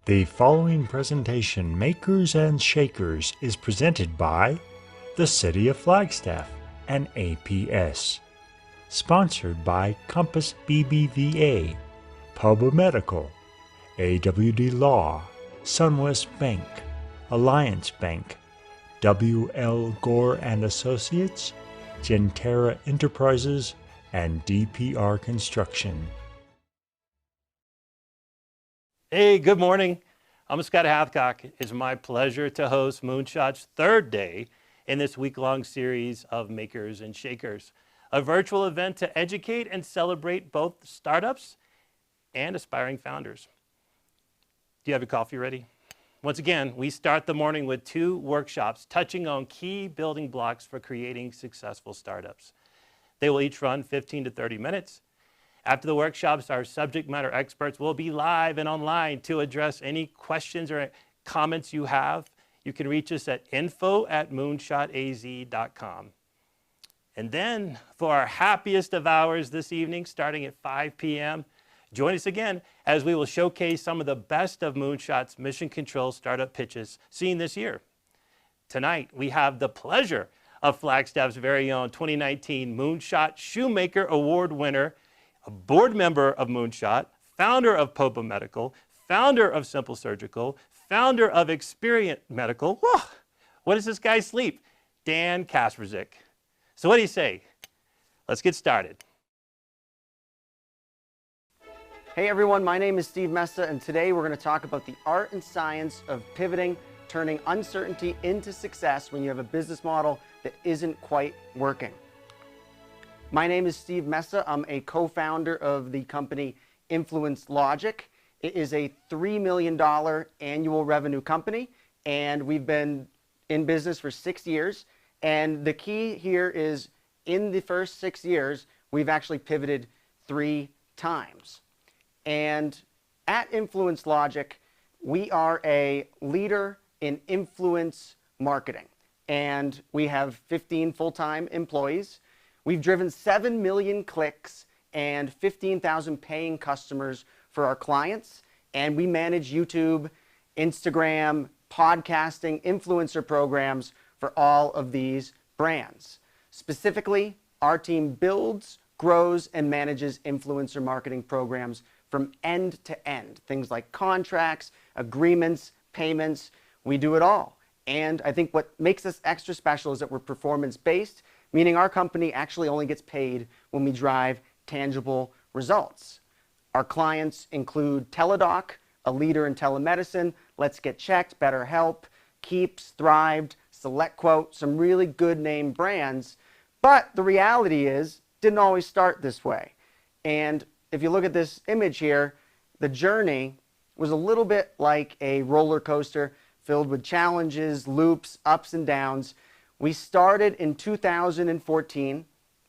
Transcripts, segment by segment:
The following presentation, Makers and Shakers, is presented by the City of Flagstaff and APS. Sponsored by Compass BBVA, Pub Medical, AWD Law, Sunwest Bank, Alliance Bank, W.L. Gore and Associates, Gentera Enterprises, and DPR Construction. Hey, good morning. I'm Scott Hathcock. It's my pleasure to host Moonshot's third day in this week-long series of Makers and Shakers, a virtual event to educate and celebrate both startups and aspiring founders. Do you have your coffee ready? Once again, we start the morning with 2 workshops touching on key building blocks for creating successful startups. They will each run 15 to 30 minutes. After the workshops, our subject matter experts will be live and online to address any questions or comments you have. You can reach us at info@moonshotaz.com. And then for our happiest of hours this evening, starting at 5 p.m., join us again as we will showcase some of the best of Moonshot's mission control startup pitches seen this year. Tonight, we have the pleasure of Flagstaff's very own 2019 Moonshot Shoemaker Award winner, a board member of Moonshot, founder of Popa Medical, founder of Simple Surgical, founder of Experience Medical. Whoa, what does this guy sleep? Dan Kasperzik. So what do you say? Let's get started. Hey everyone, my name is Steve Messa, and today we're going to talk about the art and science of pivoting, turning uncertainty into success when you have a business model that isn't quite working. My name is Steve Messa. I'm a co-founder of the company Influence Logic. It is a $3 million annual revenue company, and we've been in business for 6 years. And the key here is in the first 6 years, we've actually pivoted 3 times. And at Influence Logic, we are a leader in influence marketing. And we have 15 full-time employees. We've driven 7 million clicks and 15,000 paying customers for our clients. And we manage YouTube, Instagram, podcasting, influencer programs for all of these brands. Specifically, our team builds, grows, and manages influencer marketing programs from end to end. Things like contracts, agreements, payments, we do it all. And I think what makes us extra special is that we're performance-based, meaning our company actually only gets paid when we drive tangible results. Our clients include Teladoc, a leader in telemedicine, Let's Get Checked, BetterHelp, Keeps, Thrived, SelectQuote, some really good name brands. But the reality is, didn't always start this way. And if you look at this image here, the journey was a little bit like a roller coaster filled with challenges, loops, ups and downs. We started in 2014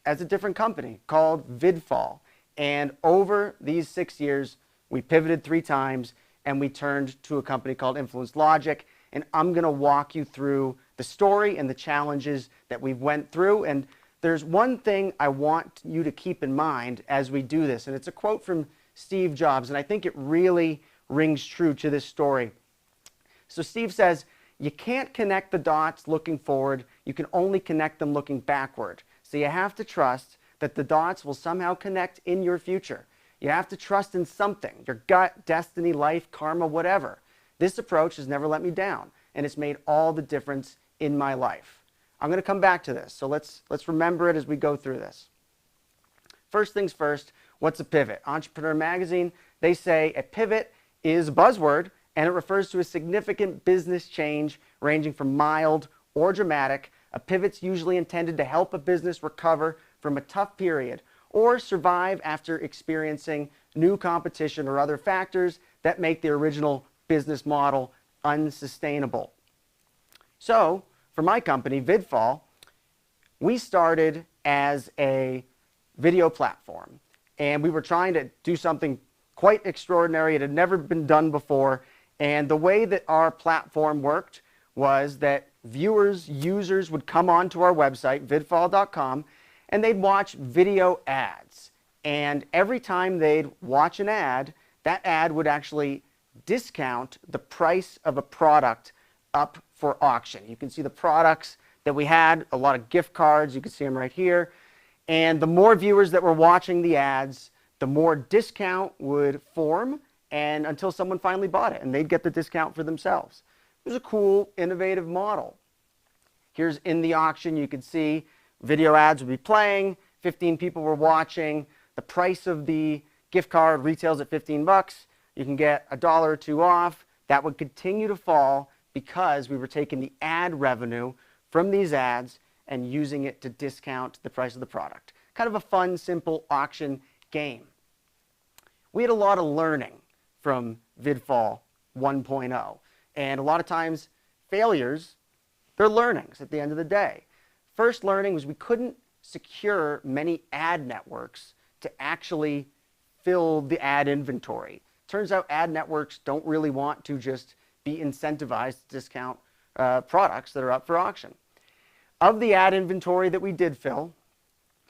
as a different company called Vidfall. And over these 6 years, we pivoted 3 times and we turned to a company called Influence Logic. And I'm going to walk you through the story and the challenges that we've went through. And there's one thing I want you to keep in mind as we do this. And it's a quote from Steve Jobs. And I think it really rings true to this story. So Steve says, you can't connect the dots looking forward. You can only connect them looking backward. So you have to trust that the dots will somehow connect in your future. You have to trust in something, your gut, destiny, life, karma, whatever. This approach has never let me down, and it's made all the difference in my life. I'm going to come back to this, so let's remember it as we go through this. First things first, what's a pivot? Entrepreneur Magazine, they say a pivot is a buzzword, and it refers to a significant business change ranging from mild or dramatic. A pivot's usually intended to help a business recover from a tough period or survive after experiencing new competition or other factors that make the original business model unsustainable. So, for my company, Vidfall, we started as a video platform, and we were trying to do something quite extraordinary. It had never been done before. And the way that our platform worked was that viewers, users would come onto our website, vidfall.com, and they'd watch video ads. And every time they'd watch an ad, that ad would actually discount the price of a product up for auction. You can see the products that we had, a lot of gift cards, you can see them right here. And the more viewers that were watching the ads, the more discount would form, and until someone finally bought it and they'd get the discount for themselves. It was a cool, innovative model. Here's in the auction, you can see video ads would be playing, 15 people were watching. The price of the gift card retails at 15 bucks. You can get $1 or $2 off. That would continue to fall because we were taking the ad revenue from these ads and using it to discount the price of the product. Kind of a fun, simple auction game. We had a lot of learning from VidFall 1.0. And a lot of times, failures, they're learnings at the end of the day. First learning was we couldn't secure many ad networks to actually fill the ad inventory. Turns out ad networks don't really want to just be incentivized to discount products that are up for auction. Of the ad inventory that we did fill,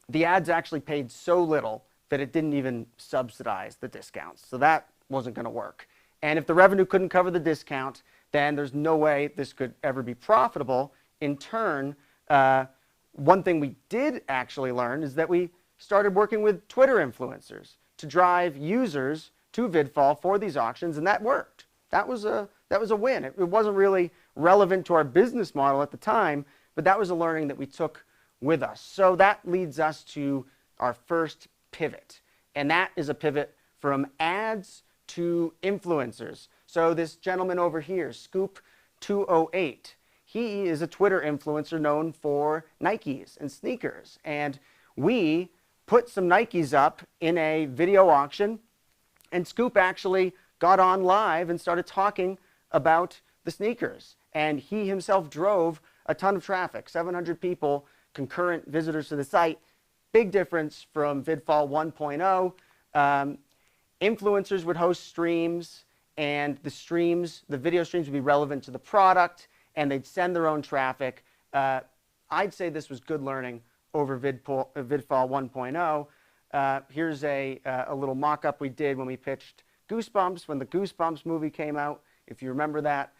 the ads actually paid so little that it didn't even subsidize the discounts. So that wasn't going to work. And if the revenue couldn't cover the discount, then there's no way this could ever be profitable. In turn, one thing we did actually learn is that we started working with Twitter influencers to drive users to VidFall for these auctions, and that worked. That was a win. It wasn't really relevant to our business model at the time, but that was a learning that we took with us. So that leads us to our first pivot, and that is a pivot from ads to influencers. So this gentleman over here, Scoop208, he is a Twitter influencer known for Nikes and sneakers, and we put some Nikes up in a video auction, and Scoop actually got on live and started talking about the sneakers, and he himself drove a ton of traffic, 700 people, concurrent visitors to the site. Big difference from VidFall 1.0. Influencers would host streams, and the video streams would be relevant to the product, and they'd send their own traffic. I'd say this was good learning over VidFall 1.0. Here's a little mock-up we did when we pitched Goosebumps, when the Goosebumps movie came out, if you remember that.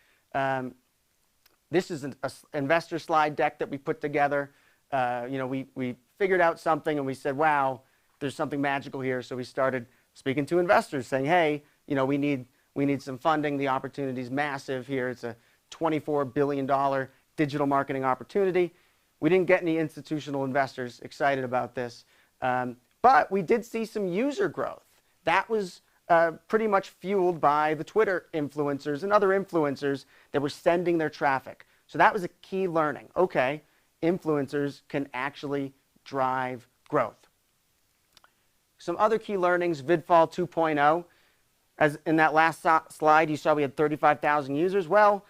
This is an investor slide deck that we put together. We figured out something and we said, wow, there's something magical here. So we started speaking to investors saying, hey, we need some funding. The opportunity is massive here. It's a $24 billion digital marketing opportunity. We didn't get any institutional investors excited about this, but we did see some user growth. That was pretty much fueled by the Twitter influencers and other influencers that were sending their traffic. So that was a key learning. Okay, influencers can actually drive growth. Some other key learnings, VidFall 2.0. As in that last slide, you saw we had 35,000 users. Well,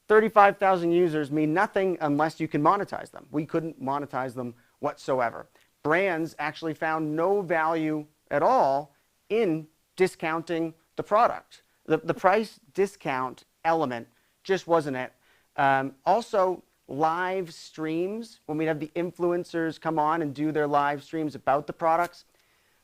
35,000 users mean nothing unless you can monetize them. We couldn't monetize them whatsoever. Brands actually found no value at all in discounting the product. The price discount element just wasn't it. Also, live streams, when we have the influencers come on and do their live streams about the products,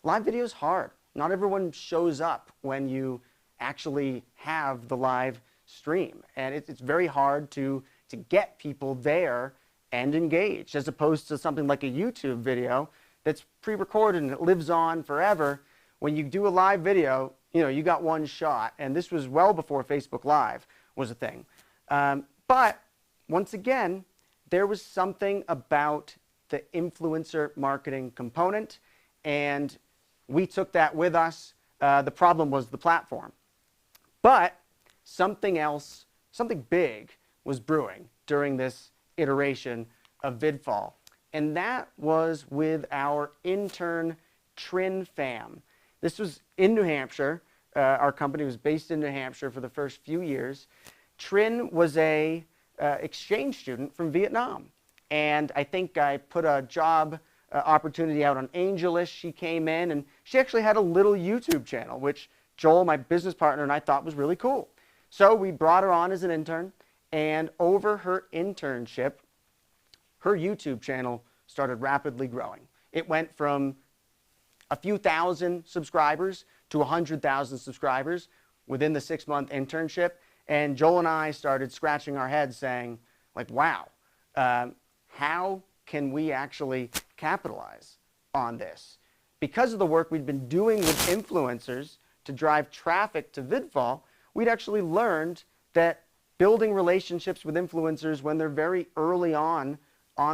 live video is hard. Not everyone shows up when you actually have the live stream. And it's very hard to get people there and engaged, as opposed to something like a YouTube video that's pre-recorded and it lives on forever. When you do a live video, you got one shot. And this was well before Facebook Live was a thing. But once again, there was something about the influencer marketing component, and we took that with us. The problem was the platform. But something else, something big was brewing during this iteration of VidFall, and that was with our intern Trin fam. This was in New Hampshire. Our company was based in New Hampshire for the first few years. Trin was a exchange student from Vietnam, and I think I put a job opportunity out on AngelList. She came in, and she actually had a little YouTube channel, which Joel, my business partner, and I thought was really cool. So we brought her on as an intern, and over her internship, her YouTube channel started rapidly growing. It went from a few thousand subscribers to 100,000 subscribers within the 6-month internship. And Joel and I started scratching our heads saying, like, wow, how can we actually capitalize on this? Because of the work we'd been doing with influencers to drive traffic to VidFall, we'd actually learned that building relationships with influencers when they're very early on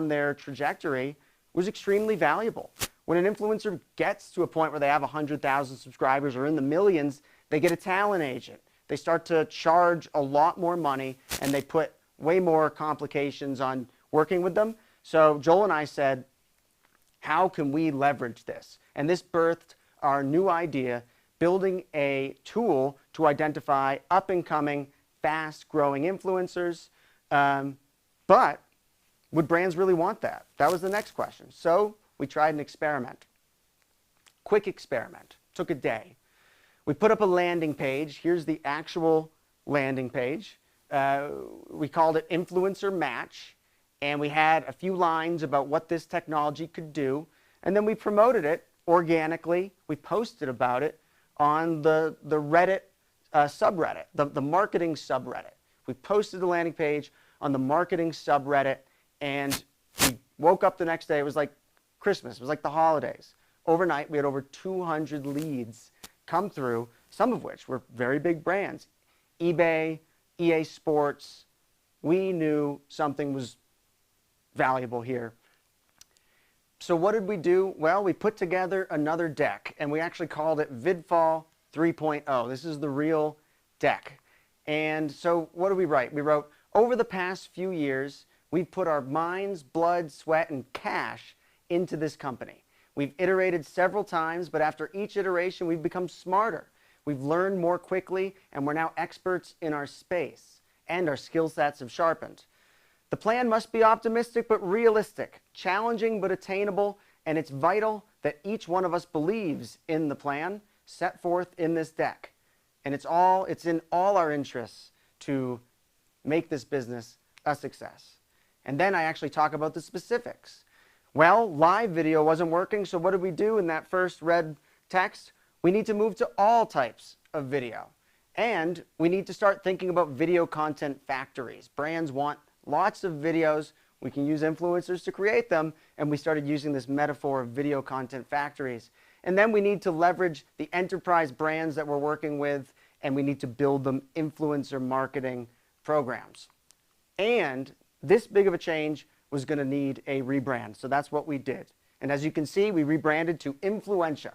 their trajectory was extremely valuable. When an influencer gets to a point where they have 100,000 subscribers or in the millions, they get a talent agent. They start to charge a lot more money, and they put way more complications on working with them. So Joel and I said, how can we leverage this? And this birthed our new idea, building a tool to identify up-and-coming, fast-growing influencers. But would brands really want that? That was the next question. So we tried an experiment. Quick experiment. Took a day. We put up a landing page. Here's the actual landing page. We called it Influencer Match. And we had a few lines about what this technology could do. And then we promoted it organically. We posted about it on the Reddit subreddit, the marketing subreddit. We posted the landing page on the marketing subreddit, and we woke up the next day. It was like Christmas. It was like the holidays. Overnight, we had over 200 leads come through, some of which were very big brands. eBay, EA Sports. We knew something was valuable here. So what did we do? Well, we put together another deck, and we actually called it VidFall 3.0. This is the real deck. And so what did we write? We wrote, over the past few years, we've put our minds, blood, sweat, and cash into this company. We've iterated several times, but after each iteration, we've become smarter. We've learned more quickly, and we're now experts in our space, and our skill sets have sharpened. The plan must be optimistic but realistic, challenging but attainable, and it's vital that each one of us believes in the plan set forth in this deck. And it's in all our interests to make this business a success. And then I actually talk about the specifics. Well, live video wasn't working, so what did we do in that first red text? We need to move to all types of video. And we need to start thinking about video content factories. Brands want lots of videos. We can use influencers to create them, and we started using this metaphor of video content factories. And then we need to leverage the enterprise brands that we're working with, and we need to build them influencer marketing programs. And this big of a change was going to need a rebrand, so that's what we did. And as you can see, we rebranded to Influentia.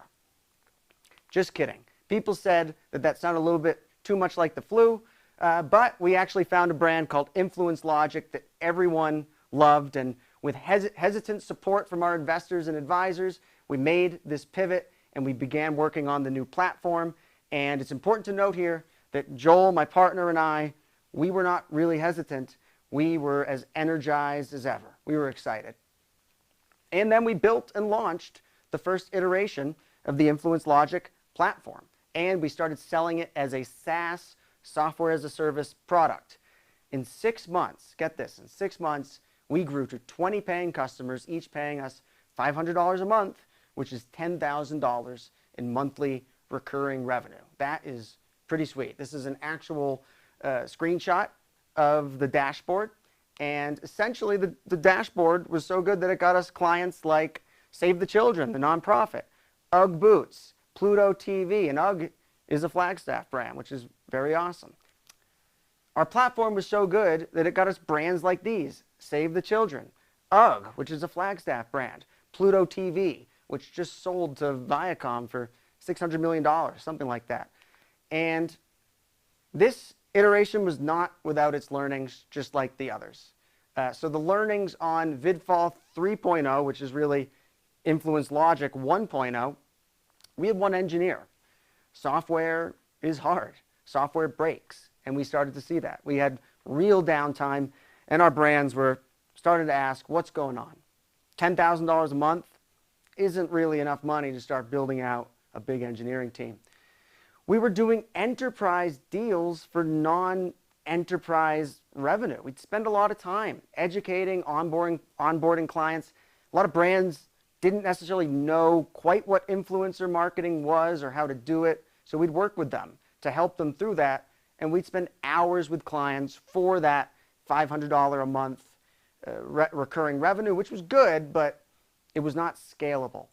Just kidding. People said that sounded a little bit too much like the flu, but we actually found a brand called Influence Logic that everyone loved, and with hesitant support from our investors and advisors, we made this pivot and we began working on the new platform. And it's important to note here that Joel, my partner, and I, we were not really hesitant. We were as energized as ever. We were excited. And then we built and launched the first iteration of the Influence Logic platform. And we started selling it as a SaaS, software as a service product. In 6 months, get this, in 6 months, we grew to 20 paying customers, each paying us $500 a month, which is $10,000 in monthly recurring revenue. That is pretty sweet. This is an actual screenshot of the dashboard. And essentially, the dashboard was so good that it got us clients like Save the Children, the nonprofit, UGG Boots, Pluto TV, and UGG is a Flagstaff brand, which is very awesome. Our platform was so good that it got us brands like these, Save the Children, UGG, which is a Flagstaff brand, Pluto TV, which just sold to Viacom for $600 million, something like that. And this iteration was not without its learnings, just like the others. So the learnings on VidFall 3.0, which is really Influence Logic 1.0, we had one engineer. Software is hard. Software breaks. And we started to see that. We had real downtime, and our brands were starting to ask, what's going on? $10,000 a month isn't really enough money to start building out a big engineering team. We were doing enterprise deals for non-enterprise revenue. We'd spend a lot of time educating, onboarding clients. A lot of brands didn't necessarily know quite what influencer marketing was or how to do it, so we'd work with them to help them through that. And we'd spend hours with clients for that $500 a month recurring revenue, which was good, but it was not scalable.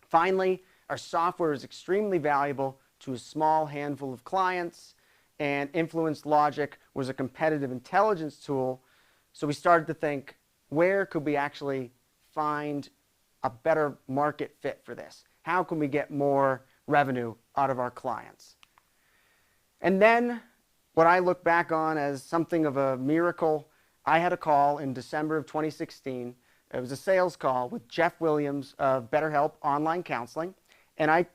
Finally, our software is extremely valuable to a small handful of clients, and Influence Logic was a competitive intelligence tool. So we started to think, where could we actually find a better market fit for this? How can we get more revenue out of our clients? And then what I look back on as something of a miracle, I had a call in December of 2016. It was a sales call with Jeff Williams of BetterHelp Online Counseling. And I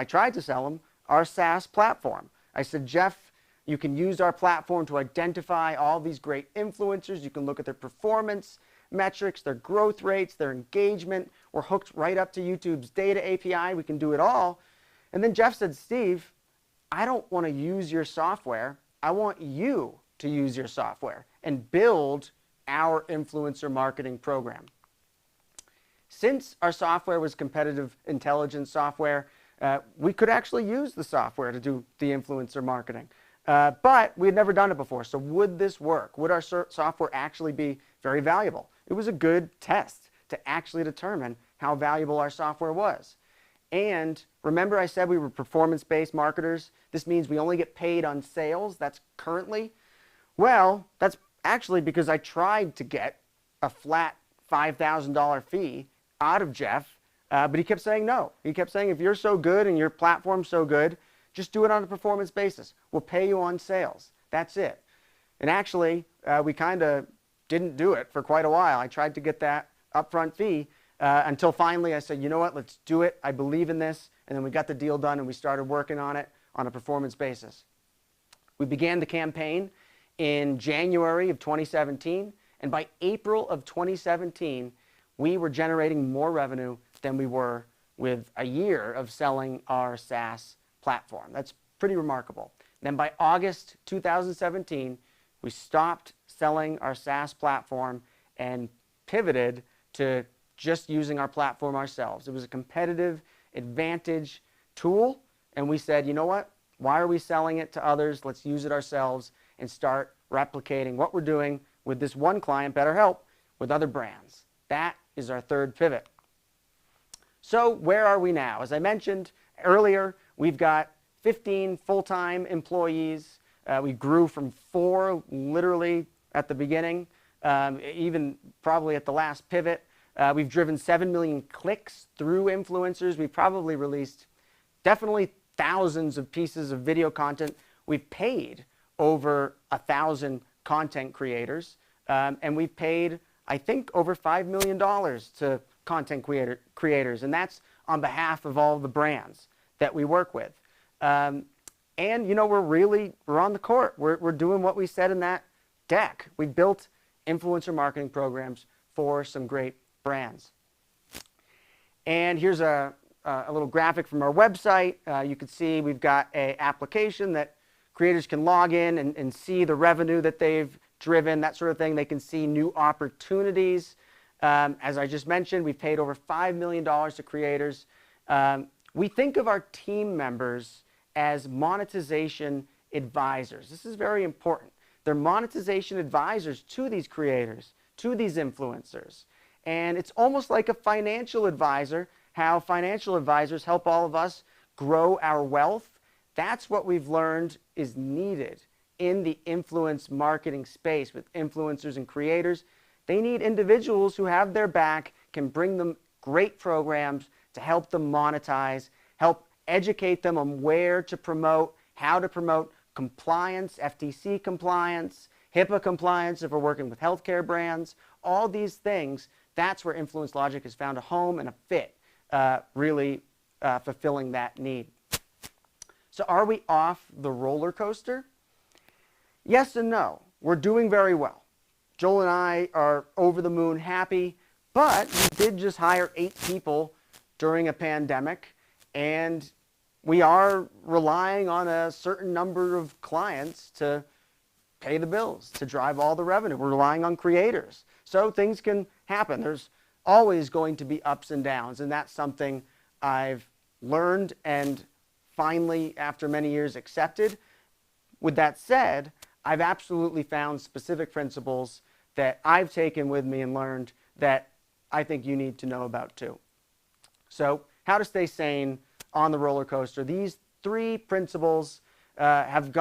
tried to sell him our SaaS platform. I said, Jeff, you can use our platform to identify all these great influencers. You can look at their performance metrics, their growth rates, their engagement. We're hooked right up to YouTube's data API. We can do it all. And then Jeff said, Steve, I don't want to use your software. I want you to use your software and build our influencer marketing program. Since our software was competitive intelligence software, we could actually use the software to do the influencer marketing. But we had never done it before. So would this work? Would our software actually be very valuable? It was a good test to actually determine how valuable our software was. And remember I said we were performance-based marketers? This means we only get paid on sales. That's currently. Well, that's actually because I tried to get a flat $5,000 fee out of Jeff, but he kept saying no. He kept saying, if you're so good and your platform's so good, just do it on a performance basis. We'll pay you on sales. That's it. And actually, we kind of didn't do it for quite a while. I tried to get that upfront fee until finally I said, you know what, let's do it. I believe in this. And then we got the deal done and we started working on it on a performance basis. We began the campaign in January of 2017. And by April of 2017, we were generating more revenue than we were with a year of selling our SaaS platform. That's pretty remarkable. Then by August 2017, we stopped selling our SaaS platform and pivoted to just using our platform ourselves. It was a competitive advantage tool, and we said, you know what? Why are we selling it to others? Let's use it ourselves and start replicating what we're doing with this one client, BetterHelp, with other brands. That is our third pivot. So where are we now? As I mentioned earlier, we've got 15 full-time employees. We grew from 4 literally at the beginning, even probably at the last pivot. We've driven 7 million clicks through influencers. We've probably released definitely thousands of pieces of video content. We've paid over 1,000 content creators, and we've paid, I think, over $5 million to content creators, and that's on behalf of all the brands that we work with. And you know, we're on the court. We're doing what we said in that deck. We built influencer marketing programs for some great brands. And here's a little graphic from our website. You can see we've got an application that creators can log in and see the revenue that they've driven, that sort of thing. They can see new opportunities. As I just mentioned, we've paid over $5 million to creators. We think of our team members as monetization advisors. This is very important. They're monetization advisors to these creators, to these influencers. And it's almost like a financial advisor, how financial advisors help all of us grow our wealth. That's what we've learned is needed in the influence marketing space with influencers and creators. They need individuals who have their back, can bring them great programs to help them monetize, help educate them on where to promote, how to promote, compliance, FTC compliance, HIPAA compliance if we're working with healthcare brands, all these things. That's where Influence Logic has found a home and a fit, really fulfilling that need. So are we off the roller coaster? Yes and no. We're doing very well. Joel and I are over the moon happy, but we did just hire 8 people during a pandemic, and we are relying on a certain number of clients to pay the bills, to drive all the revenue. We're relying on creators. So things can happen. There's always going to be ups and downs, and that's something I've learned and finally, after many years, accepted. With that said, I've absolutely found specific principles that I've taken with me and learned that I think you need to know about too. So, how to stay sane on the roller coaster. These 3 principles have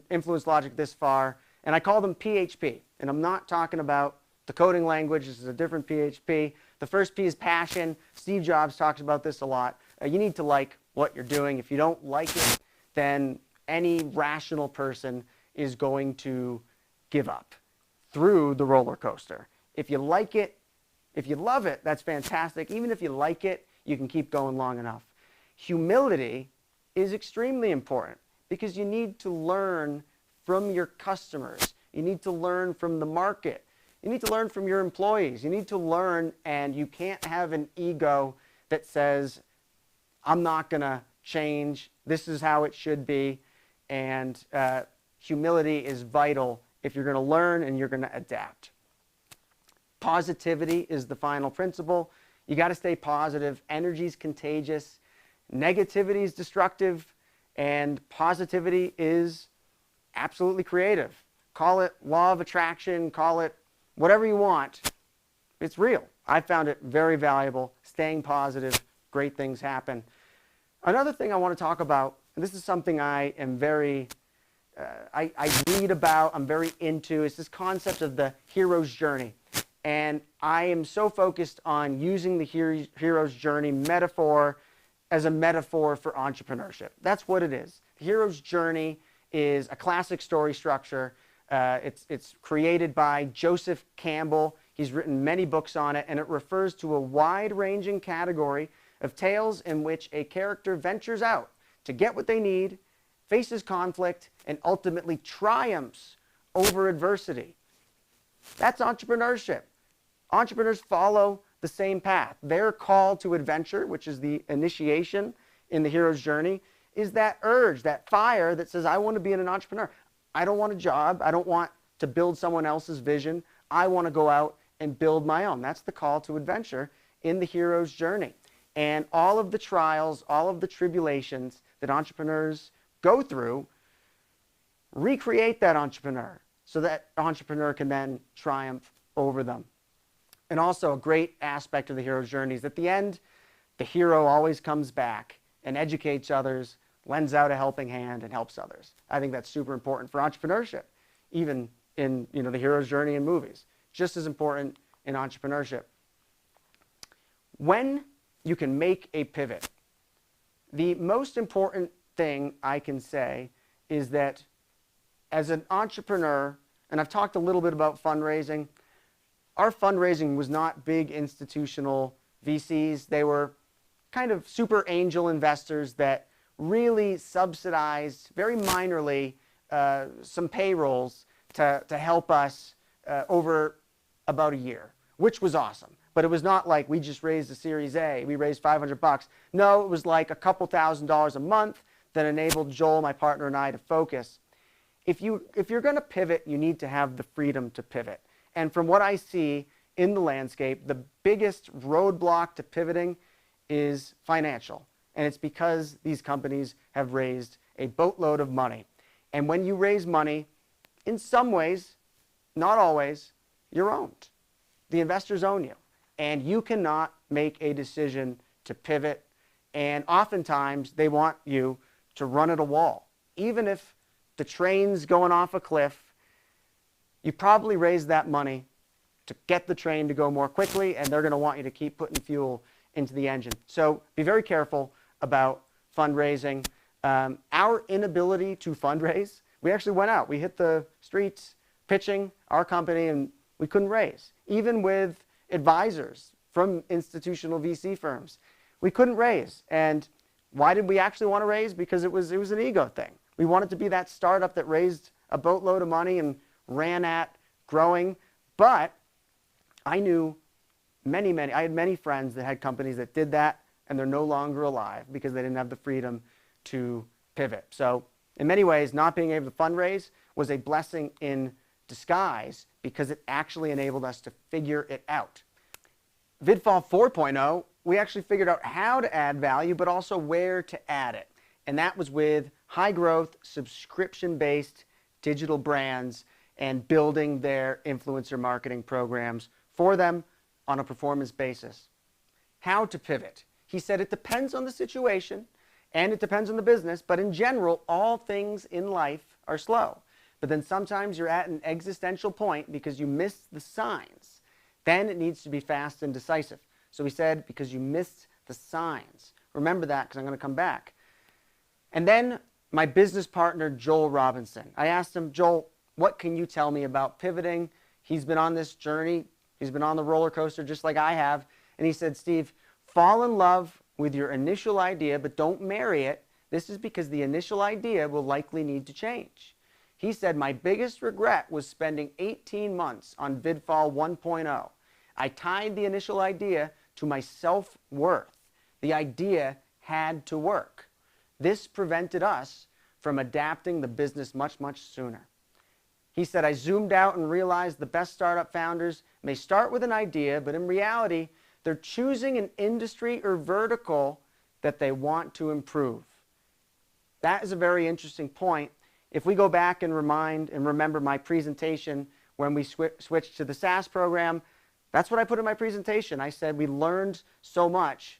influenced logic this far, and I call them PHP. And I'm not talking about the coding language. This is a different PHP. The first P is passion. Steve Jobs talks about this a lot. You need to like what you're doing. If you don't like it, then any rational person is going to give up through the roller coaster. If you like it, if you love it, that's fantastic. Even if you like it, you can keep going long enough. Humility is extremely important because you need to learn from your customers. You need to learn from the market. You need to learn from your employees. You need to learn, and you can't have an ego that says, I'm not going to change. This is how it should be. And humility is vital if you're going to learn and you're going to adapt. Positivity is the final principle. You got to stay positive. Energy is contagious. Negativity is destructive. And positivity is absolutely creative. Call it law of attraction. Call it whatever you want. It's real. I found it very valuable. Staying positive, great things happen. Another thing I want to talk about, and this is something I am very, I read about, I'm very into, is this concept of the hero's journey. And I am so focused on using the hero's journey metaphor as a metaphor for entrepreneurship. That's what it is. The hero's journey is a classic story structure. It's created by Joseph Campbell. He's written many books on it, and it refers to a wide-ranging category of tales in which a character ventures out to get what they need, faces conflict, and ultimately triumphs over adversity. That's entrepreneurship. Entrepreneurs follow the same path. Their call to adventure, which is the initiation in the hero's journey, is that urge, that fire that says, I want to be an entrepreneur. I don't want a job. I don't want to build someone else's vision. I want to go out and build my own. That's the call to adventure in the hero's journey. And all of the trials, all of the tribulations that entrepreneurs go through, recreate that entrepreneur so that entrepreneur can then triumph over them. And also a great aspect of the hero's journey is at the end, the hero always comes back and educates others, lends out a helping hand, and helps others. I think that's super important for entrepreneurship, even in the hero's journey in movies. Just as important in entrepreneurship. When you can make a pivot, the most important thing I can say is that as an entrepreneur, and I've talked a little bit about fundraising, our fundraising was not big institutional VCs. They were kind of super angel investors that really subsidized very minorly some payrolls to help us over about a year, which was awesome. But it was not like we just raised a Series A, we raised $500. No, it was like a couple $1,000s a month that enabled Joel, my partner, and I to focus. If you're going to pivot, you need to have the freedom to pivot. And from what I see in the landscape, the biggest roadblock to pivoting is financial. And it's because these companies have raised a boatload of money. And when you raise money, in some ways, not always, you're owned. The investors own you. And you cannot make a decision to pivot. And oftentimes, they want you to run at a wall. Even if the train's going off a cliff, you probably raised that money to get the train to go more quickly, and they're going to want you to keep putting fuel into the engine. So be very careful about fundraising. Our inability to fundraise, we actually went out. We hit the streets pitching our company, and we couldn't raise. Even with advisors from institutional VC firms, we couldn't raise. And why did we actually want to raise? Because it was an ego thing. We wanted to be that startup that raised a boatload of money and ran at growing. But I knew I had many friends that had companies that did that, and they're no longer alive because they didn't have the freedom to pivot. So in many ways, not being able to fundraise was a blessing in disguise because it actually enabled us to figure it out. VidFall 4.0, we actually figured out how to add value, but also where to add it. and that was with high growth, subscription-based digital brands and building their influencer marketing programs for them on a performance basis. How to pivot? He said it depends on the situation and it depends on the business, but in general, all things in life are slow. But then sometimes you're at an existential point because you missed the signs. Then it needs to be fast and decisive. So he said, because you missed the signs. Remember that, because I'm going to come back. And then my business partner, Joel Robinson. I asked him, Joel, what can you tell me about pivoting? He's been on this journey. He's been on the roller coaster just like I have. And he said, Steve, fall in love with your initial idea, but don't marry it. This is because the initial idea will likely need to change. He said, my biggest regret was spending 18 months on VidFall 1.0. I tied the initial idea to my self-worth. The idea had to work. This prevented us from adapting the business much, much sooner. He said, I zoomed out and realized the best startup founders may start with an idea, but in reality, they're choosing an industry or vertical that they want to improve. That is a very interesting point. If we go back and remember my presentation when we switched to the SaaS program, that's what I put in my presentation. I said we learned so much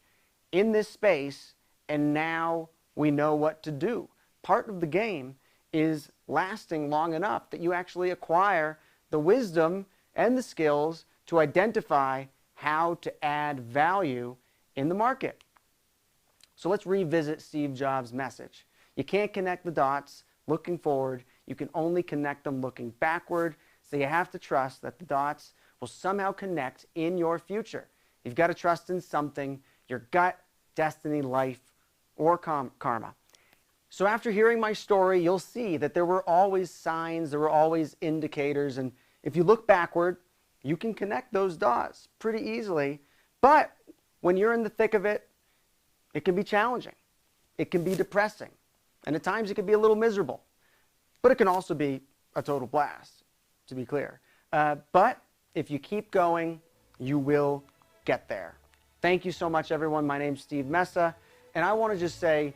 in this space and now we know what to do. Part of the game is lasting long enough that you actually acquire the wisdom and the skills to identify how to add value in the market. So let's revisit Steve Jobs' message. You can't connect the dots looking forward. You can only connect them looking backward. So you have to trust that the dots will somehow connect in your future. You've got to trust in something, your gut, destiny, life, or karma. So after hearing my story, you'll see that there were always signs, there were always indicators, and if you look backward, you can connect those dots pretty easily. But when you're in the thick of it, it can be challenging. It can be depressing. And at times it can be a little miserable. But it can also be a total blast, to be clear. But if you keep going, you will get there. Thank you so much, everyone. My name's Steve Messa. And I want to just say,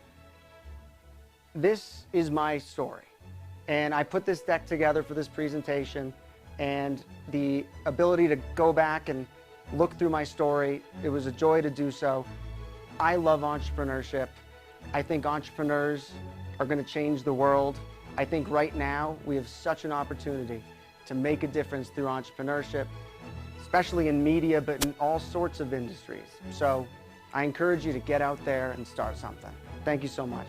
this is my story. And I put this deck together for this presentation. And the ability to go back and look through my story, it was a joy to do so. I love entrepreneurship. I think entrepreneurs are going to change the world. I think right now we have such an opportunity to make a difference through entrepreneurship, especially in media, but in all sorts of industries. So I encourage you to get out there and start something. Thank you so much.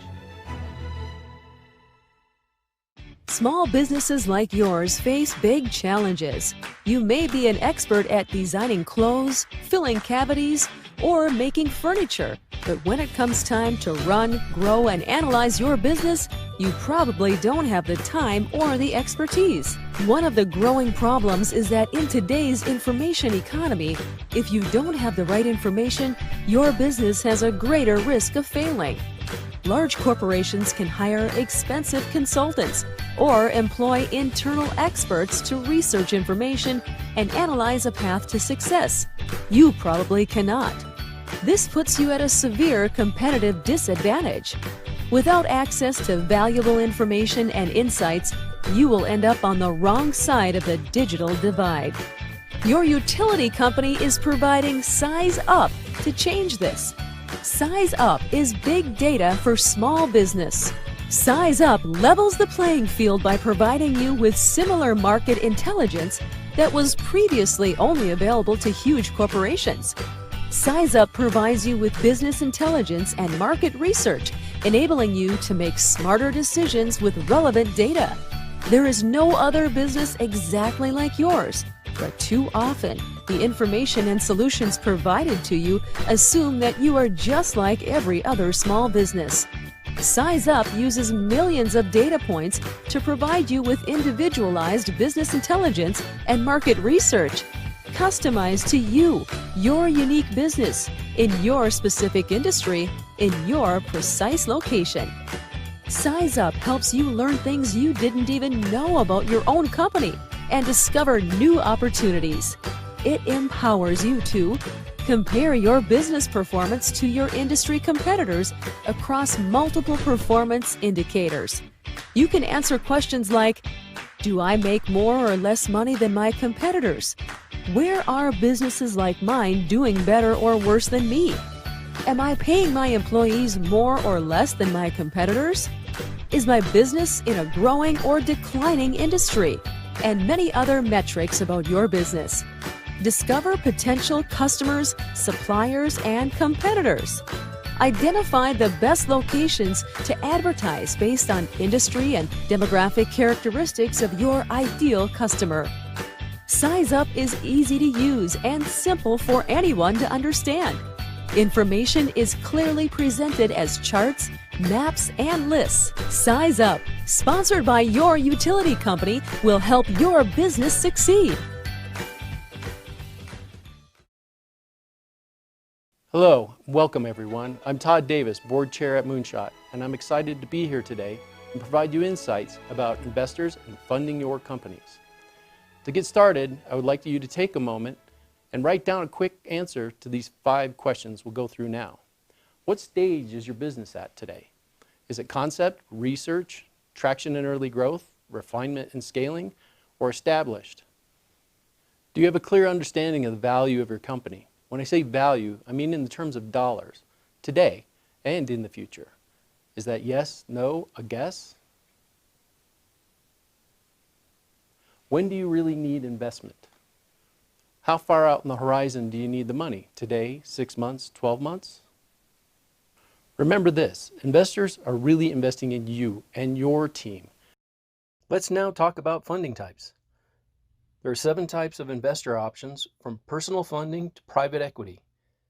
Small businesses like yours face big challenges. You may be an expert at designing clothes, filling cavities, or making furniture. But when it comes time to run, grow, and analyze your business, you probably don't have the time or the expertise. One of the growing problems is that in today's information economy, if you don't have the right information, your business has a greater risk of failing. Large corporations can hire expensive consultants or employ internal experts to research information and analyze a path to success. You probably cannot. This puts you at a severe competitive disadvantage. Without access to valuable information and insights, you will end up on the wrong side of the digital divide. Your utility company is providing Size Up to change this. Size Up is big data for small business. Size Up levels the playing field by providing you with similar market intelligence that was previously only available to huge corporations. Size Up provides you with business intelligence and market research, enabling you to make smarter decisions with relevant data. There is no other business exactly like yours, but too often, the information and solutions provided to you assume that you are just like every other small business. Size Up uses millions of data points to provide you with individualized business intelligence and market research, customized to you, your unique business, in your specific industry, in your precise location. Size Up helps you learn things you didn't even know about your own company and discover new opportunities. It empowers you to Compare your business performance to your industry competitors across multiple performance indicators. You can answer questions like, do I make more or less money than my competitors? Where are businesses like mine doing better or worse than me? Am I paying my employees more or less than my competitors? Is my business in a growing or declining industry? And many other metrics about your business. Discover potential customers, suppliers, and competitors. Identify the best locations to advertise based on industry and demographic characteristics of your ideal customer. Size Up is easy to use and simple for anyone to understand. Information is clearly presented as charts, maps, and lists. Size Up, sponsored by your utility company, will help your business succeed. Hello, welcome everyone. I'm Todd Davis, Board Chair at Moonshot, and I'm excited to be here today and provide you insights about investors and funding your companies. To get started, I would like you to take a moment and write down a quick answer to these 5 questions we'll go through now. What stage is your business at today? Is it concept, research, traction and early growth, refinement and scaling, or established? Do you have a clear understanding of the value of your company? When I say value, I mean in the terms of dollars, today and in the future. Is that yes, no, a guess? When do you really need investment? How far out in the horizon do you need the money? Today, 6 months, 12 months? Remember this, investors are really investing in you and your team. Let's now talk about funding types. There are 7 types of investor options, from personal funding to private equity.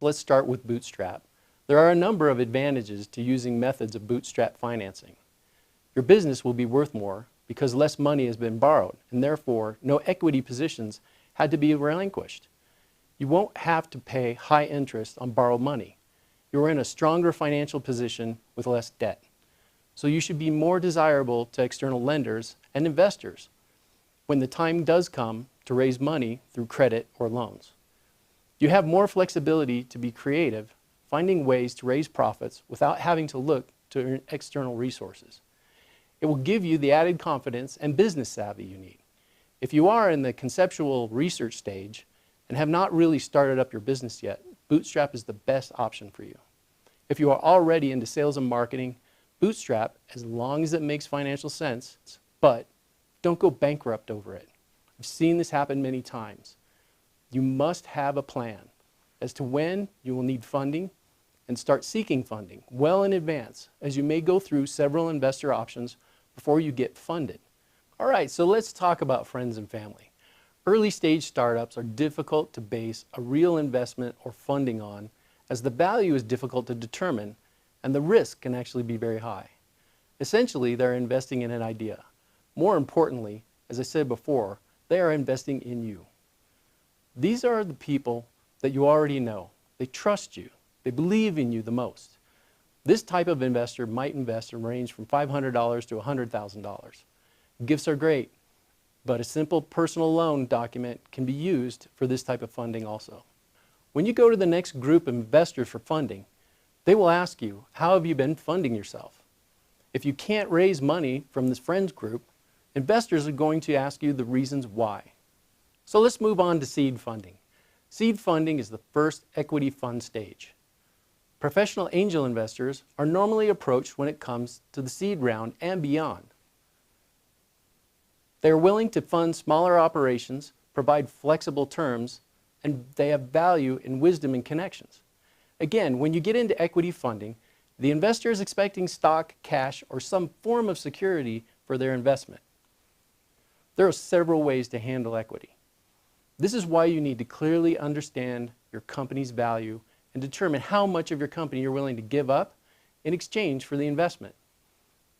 Let's start with bootstrap. There are a number of advantages to using methods of bootstrap financing. Your business will be worth more because less money has been borrowed, and therefore no equity positions had to be relinquished. You won't have to pay high interest on borrowed money. You're in a stronger financial position with less debt. So you should be more desirable to external lenders and investors when the time does come to raise money through credit or loans. You have more flexibility to be creative, finding ways to raise profits without having to look to external resources. It will give you the added confidence and business savvy you need. If you are in the conceptual research stage and have not really started up your business yet, bootstrap is the best option for you. If you are already into sales and marketing, bootstrap, as long as it makes financial sense, but don't go bankrupt over it. I've seen this happen many times. You must have a plan as to when you will need funding and start seeking funding well in advance, as you may go through several investor options before you get funded. All right, so let's talk about friends and family. Early stage startups are difficult to base a real investment or funding on, as the value is difficult to determine and the risk can actually be very high. Essentially, they're investing in an idea. More importantly, as I said before, they are investing in you. These are the people that you already know. They trust you. They believe in you the most. This type of investor might invest and range from $500 to $100,000. Gifts are great, but a simple personal loan document can be used for this type of funding also. When you go to the next group of investors for funding, they will ask you, how have you been funding yourself? If you can't raise money from this friends group, investors are going to ask you the reasons why. So let's move on to seed funding. Seed funding is the first equity fund stage. Professional angel investors are normally approached when it comes to the seed round and beyond. They are willing to fund smaller operations, provide flexible terms, and they have value in wisdom and connections. Again, when you get into equity funding, the investor is expecting stock, cash, or some form of security for their investment. There are several ways to handle equity. This is why you need to clearly understand your company's value and determine how much of your company you're willing to give up in exchange for the investment.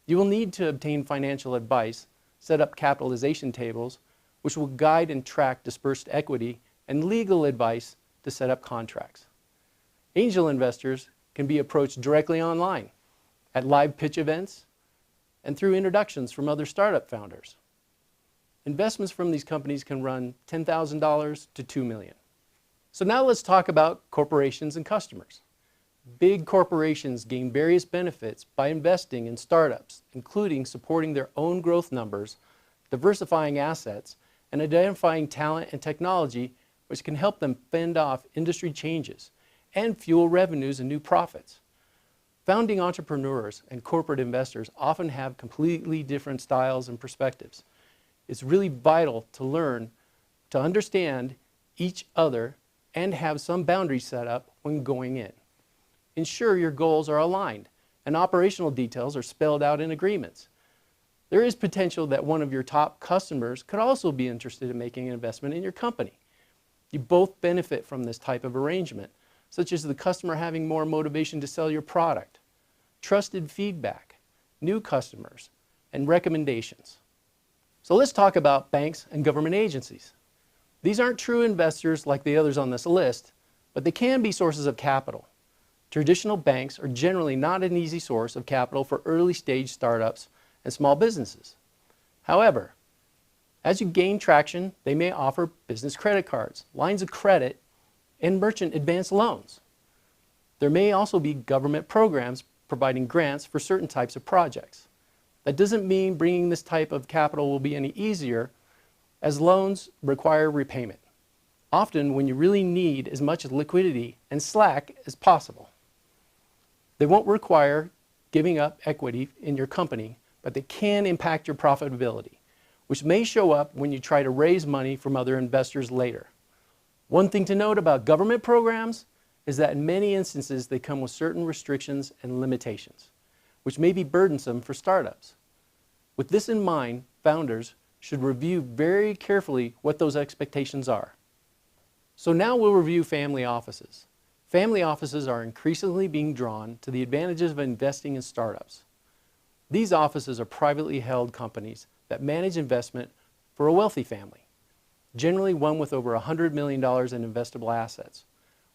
You will need to obtain financial advice, set up capitalization tables, which will guide and track dispersed equity, and legal advice to set up contracts. Angel investors can be approached directly online, at live pitch events, and through introductions from other startup founders. Investments from these companies can run $10,000 to $2 million. So now let's talk about corporations and customers. Big corporations gain various benefits by investing in startups, including supporting their own growth numbers, diversifying assets, and identifying talent and technology which can help them fend off industry changes and fuel revenues and new profits. Founding entrepreneurs and corporate investors often have completely different styles and perspectives. It's really vital to learn to understand each other and have some boundaries set up when going in. Ensure your goals are aligned and operational details are spelled out in agreements. There is potential that one of your top customers could also be interested in making an investment in your company. You both benefit from this type of arrangement, such as the customer having more motivation to sell your product, trusted feedback, new customers, and recommendations. So let's talk about banks and government agencies. These aren't true investors like the others on this list, but they can be sources of capital. Traditional banks are generally not an easy source of capital for early stage startups and small businesses. However, as you gain traction, they may offer business credit cards, lines of credit, and merchant advance loans. There may also be government programs providing grants for certain types of projects. That doesn't mean bringing this type of capital will be any easier, as loans require repayment, often when you really need as much liquidity and slack as possible. They won't require giving up equity in your company, but they can impact your profitability, which may show up when you try to raise money from other investors later. One thing to note about government programs is that in many instances they come with certain restrictions and limitations, which may be burdensome for startups. With this in mind, founders should review very carefully what those expectations are. So now we'll review family offices. Family offices are increasingly being drawn to the advantages of investing in startups. These offices are privately held companies that manage investment for a wealthy family, generally one with over $100 million in investable assets,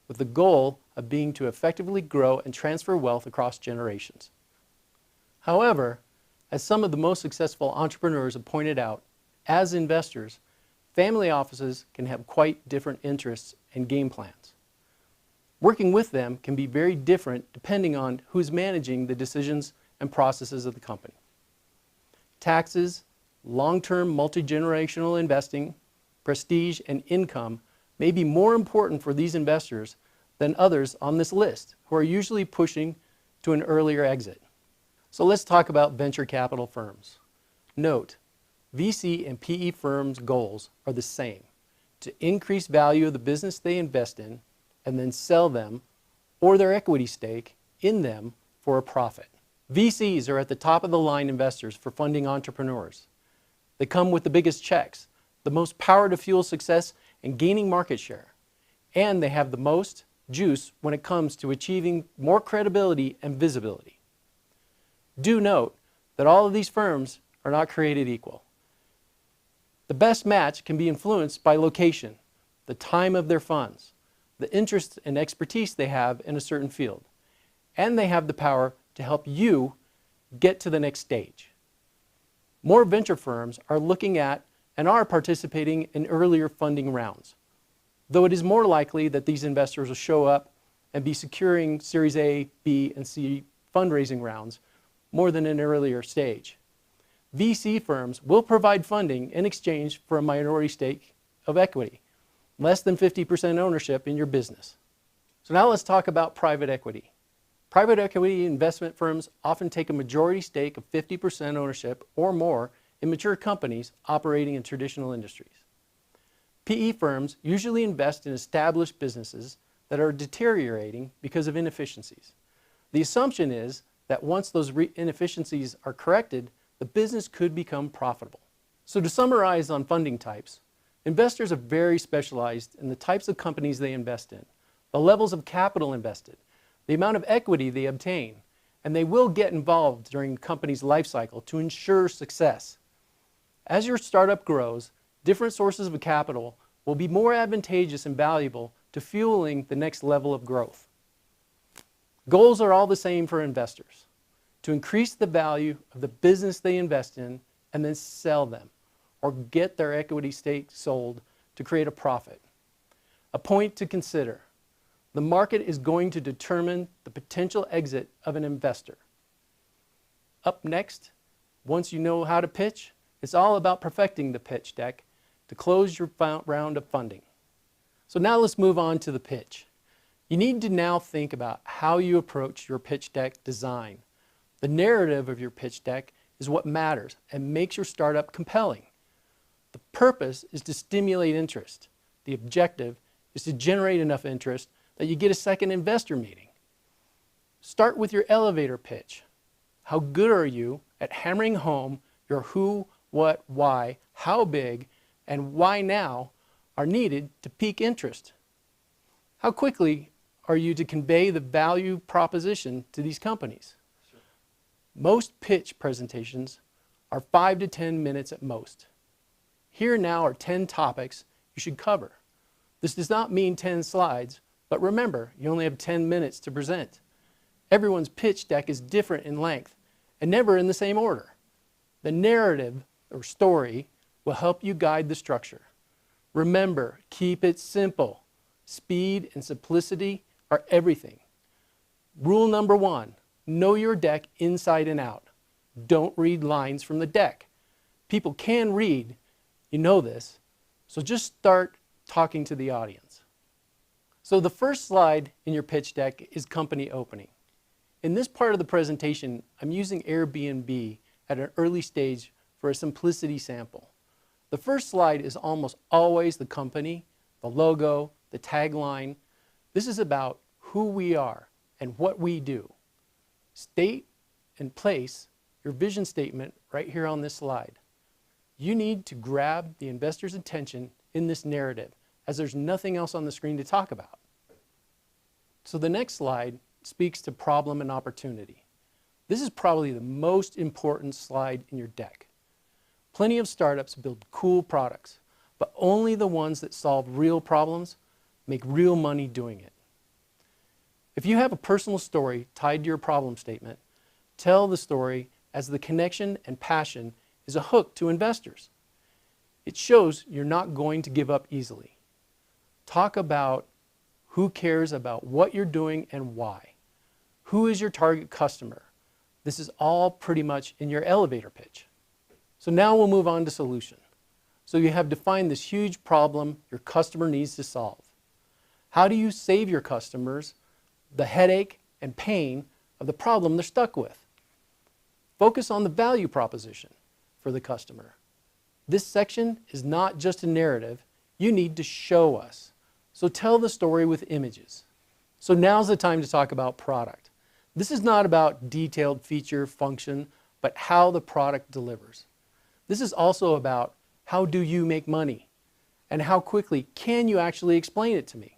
with the goal of being to effectively grow and transfer wealth across generations. However, as some of the most successful entrepreneurs have pointed out, as investors, family offices can have quite different interests and game plans. Working with them can be very different depending on who's managing the decisions and processes of the company. Taxes, long-term multi-generational investing, prestige, and income may be more important for these investors than others on this list who are usually pushing to an earlier exit. So let's talk about venture capital firms. Note, VC and PE firms' goals are the same: to increase value of the business they invest in and then sell them or their equity stake in them for a profit. VCs are at the top of the line investors for funding entrepreneurs. They come with the biggest checks, the most power to fuel success and gaining market share, and they have the most juice when it comes to achieving more credibility and visibility. Do note that all of these firms are not created equal. The best match can be influenced by location, the time of their funds, the interest and expertise they have in a certain field, and they have the power to help you get to the next stage. More venture firms are looking at and are participating in earlier funding rounds, though it is more likely that these investors will show up and be securing Series A, B, and C fundraising rounds more than an earlier stage. VC firms will provide funding in exchange for a minority stake of equity, less than 50% ownership in your business. So now let's talk about private equity. Private equity investment firms often take a majority stake of 50% ownership or more in mature companies operating in traditional industries. PE firms usually invest in established businesses that are deteriorating because of inefficiencies. The assumption is that once those inefficiencies are corrected, the business could become profitable. So to summarize on funding types, investors are very specialized in the types of companies they invest in, the levels of capital invested, the amount of equity they obtain, and they will get involved during the company's life cycle to ensure success. As your startup grows, different sources of capital will be more advantageous and valuable to fueling the next level of growth. Goals are all the same for investors: to increase the value of the business they invest in and then sell them, or get their equity stake sold to create a profit. A point to consider. The market is going to determine the potential exit of an investor. Up next, once you know how to pitch, it's all about perfecting the pitch deck to close your round of funding. So now let's move on to the pitch. You need to now think about how you approach your pitch deck design. The narrative of your pitch deck is what matters and makes your startup compelling. The purpose is to stimulate interest. The objective is to generate enough interest that you get a second investor meeting. Start with your elevator pitch. How good are you at hammering home your who, what, why, how big, and why now are needed to pique interest? How quickly are you to convey the value proposition to these companies? Sure. Most pitch presentations are 5 to 10 minutes at most. Here now are 10 topics you should cover. This does not mean 10 slides, but remember, you only have 10 minutes to present. Everyone's pitch deck is different in length and never in the same order. The narrative or story will help you guide the structure. Remember, keep it simple. Speed and simplicity are everything. Rule number 1, know your deck inside and out. Don't read lines from the deck. People can read, you know this, so just start talking to the audience. So the first slide in your pitch deck is company opening. In this part of the presentation, I'm using Airbnb at an early stage for a simplicity sample. The first slide is almost always the company, the logo, the tagline. This is about who we are and what we do. State and place your vision statement right here on this slide. You need to grab the investor's attention in this narrative, as there's nothing else on the screen to talk about. So the next slide speaks to problem and opportunity. This is probably the most important slide in your deck. Plenty of startups build cool products, but only the ones that solve real problems make real money doing it. If you have a personal story tied to your problem statement, tell the story as the connection and passion is a hook to investors. It shows you're not going to give up easily. Talk about who cares about what you're doing and why. Who is your target customer? This is all pretty much in your elevator pitch. So now we'll move on to solution. So you have defined this huge problem your customer needs to solve. How do you save your customers the headache and pain of the problem they're stuck with? Focus on the value proposition for the customer. This section is not just a narrative. You need to show us. So tell the story with images. So now's the time to talk about product. This is not about detailed feature, function, but how the product delivers. This is also about how do you make money and how quickly can you actually explain it to me.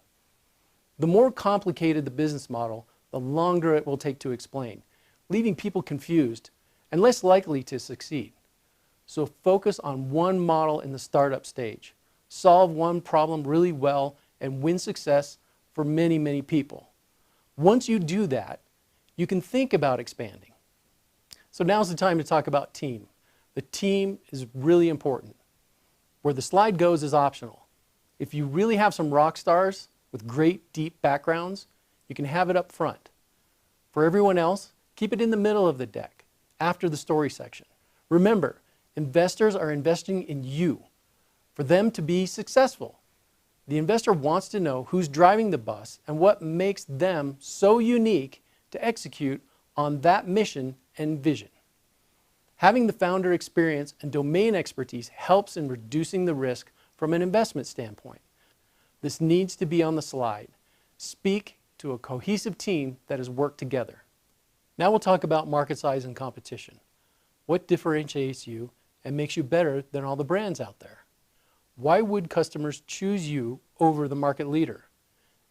The more complicated the business model, the longer it will take to explain, leaving people confused and less likely to succeed. So focus on one model in the startup stage. Solve one problem really well and win success for many, many people. Once you do that, you can think about expanding. So now's the time to talk about team. The team is really important. Where the slide goes is optional. If you really have some rock stars with great deep backgrounds, you can have it up front. For everyone else, keep it in the middle of the deck, after the story section. Remember, investors are investing in you for them to be successful. The investor wants to know who's driving the bus and what makes them so unique to execute on that mission and vision. Having the founder experience and domain expertise helps in reducing the risk from an investment standpoint. This needs to be on the slide. Speak to a cohesive team that has worked together. Now we'll talk about market size and competition. What differentiates you and makes you better than all the brands out there? Why would customers choose you over the market leader?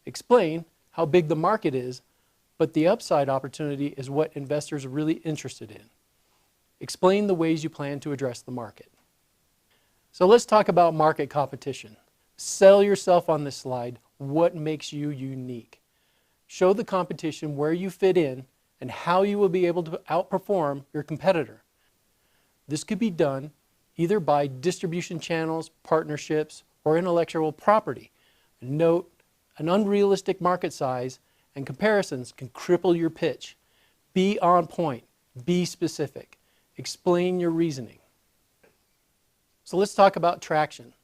Explain how big the market is, but the upside opportunity is what investors are really interested in. Explain the ways you plan to address the market. So let's talk about market competition. Sell yourself on this slide, what makes you unique. Show the competition where you fit in and how you will be able to outperform your competitor. This could be done either by distribution channels, partnerships, or intellectual property. Note, An unrealistic market size and comparisons can cripple your pitch. Be on point, be specific, explain your reasoning. So let's talk about traction.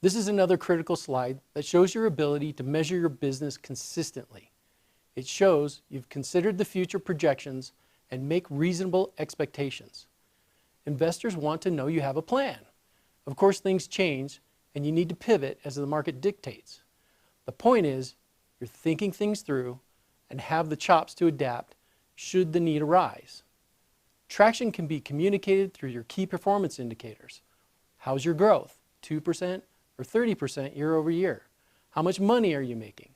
This is another critical slide that shows your ability to measure your business consistently. It shows you've considered the future projections and make reasonable expectations. Investors want to know you have a plan. Of course, things change and you need to pivot as the market dictates. The point is, you're thinking things through and have the chops to adapt should the need arise. Traction can be communicated through your key performance indicators. How's your growth? 2% or 30% year over year? How much money are you making?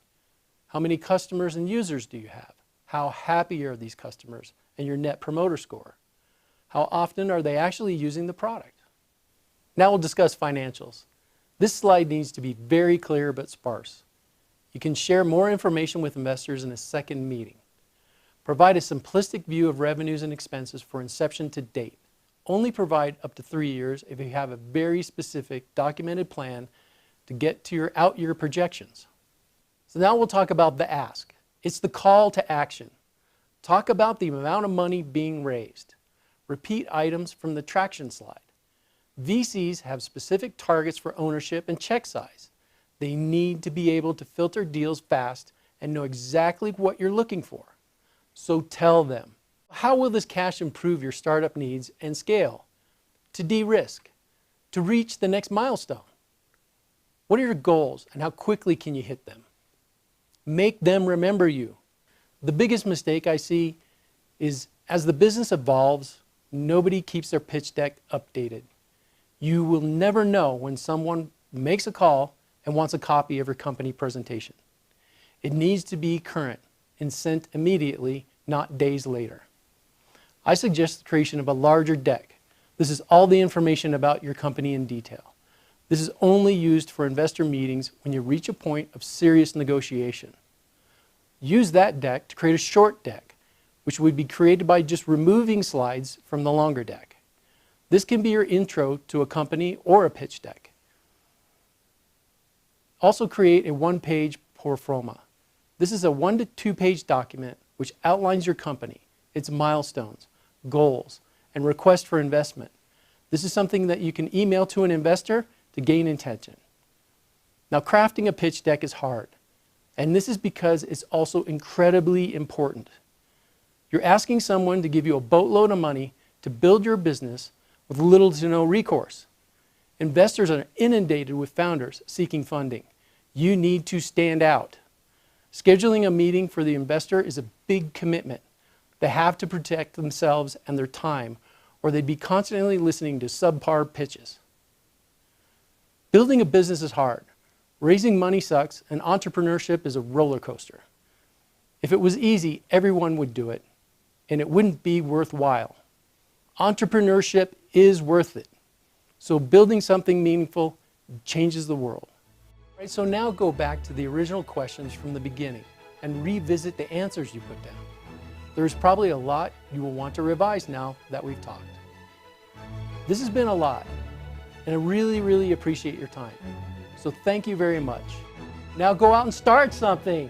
How many customers and users do you have? How happy are these customers and your net promoter score? How often are they actually using the product? Now we'll discuss financials. This slide needs to be very clear but sparse. You can share more information with investors in a second meeting. Provide a simplistic view of revenues and expenses for inception to date. Only provide up to 3 years if you have a very specific documented plan to get to your out-year projections. So now we'll talk about the ask. It's the call to action. Talk about the amount of money being raised. Repeat items from the traction slide. VCs have specific targets for ownership and check size. They need to be able to filter deals fast and know exactly what you're looking for. So tell them. How will this cash improve your startup needs and scale? To de-risk, to reach the next milestone. What are your goals and how quickly can you hit them? Make them remember you. The biggest mistake I see is as the business evolves, nobody keeps their pitch deck updated. You will never know when someone makes a call and wants a copy of your company presentation. It needs to be current and sent immediately, not days later. I suggest the creation of a larger deck. This is all the information about your company in detail. This is only used for investor meetings when you reach a point of serious negotiation. Use that deck to create a short deck, which would be created by just removing slides from the longer deck. This can be your intro to a company or a pitch deck. Also create a one-page pro forma. This is a 1 to 2 page document which outlines your company, its milestones, goals, and request for investment. This is something that you can email to an investor to gain attention. Now, crafting a pitch deck is hard, and this is because it's also incredibly important. You're asking someone to give you a boatload of money to build your business with little to no recourse. Investors are inundated with founders seeking funding. You need to stand out. Scheduling a meeting for the investor is a big commitment. They have to protect themselves and their time, or they'd be constantly listening to subpar pitches. Building a business is hard. Raising money sucks, and entrepreneurship is a roller coaster. If it was easy, everyone would do it, and it wouldn't be worthwhile. Entrepreneurship is worth it. So building something meaningful changes the world. All right, so now go back to the original questions from the beginning and revisit the answers you put down. There's probably a lot you will want to revise now that we've talked. This has been a lot, and I really appreciate your time. So thank you very much. Now go out and start something.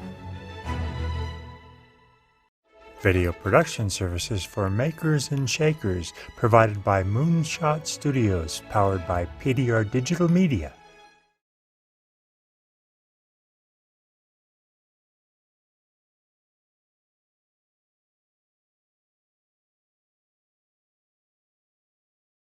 Video production services for makers and shakers provided by Moonshot Studios, powered by PDR Digital Media.